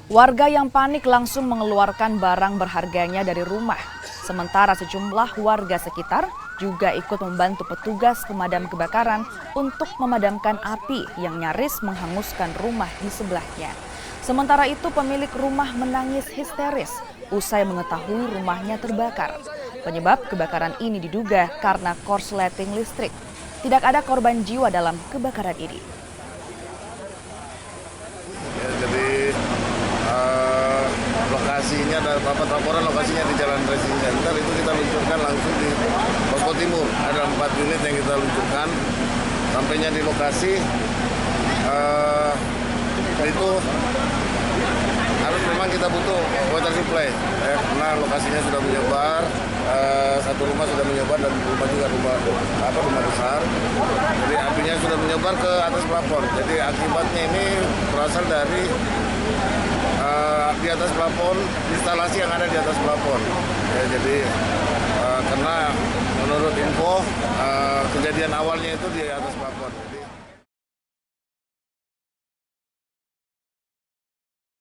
Warga yang panik langsung mengeluarkan barang berharganya dari rumah. Sementara sejumlah warga sekitar juga ikut membantu petugas pemadam kebakaran untuk memadamkan api yang nyaris menghanguskan rumah di sebelahnya. Sementara itu pemilik rumah menangis histeris usai mengetahui rumahnya terbakar. Penyebab kebakaran ini diduga karena korsleting listrik. Tidak ada korban jiwa dalam kebakaran ini. Lokasinya ada laporan lokasinya di Jalan Racing Center, itu kita luncurkan langsung di Posko Timur. Ada 4 unit yang kita luncurkan. Sampainya di lokasi itu harus memang kita butuh water supply karena lokasinya sudah menyebar, satu rumah sudah menyebar dan rumah juga rumah besar. Jadi apinya sudah menyebar ke atas plafon. Jadi akibatnya ini berasal dari di atas plafon, instalasi yang ada di atas plafon. Ya, jadi karena menurut info kejadian awalnya itu di atas plafon.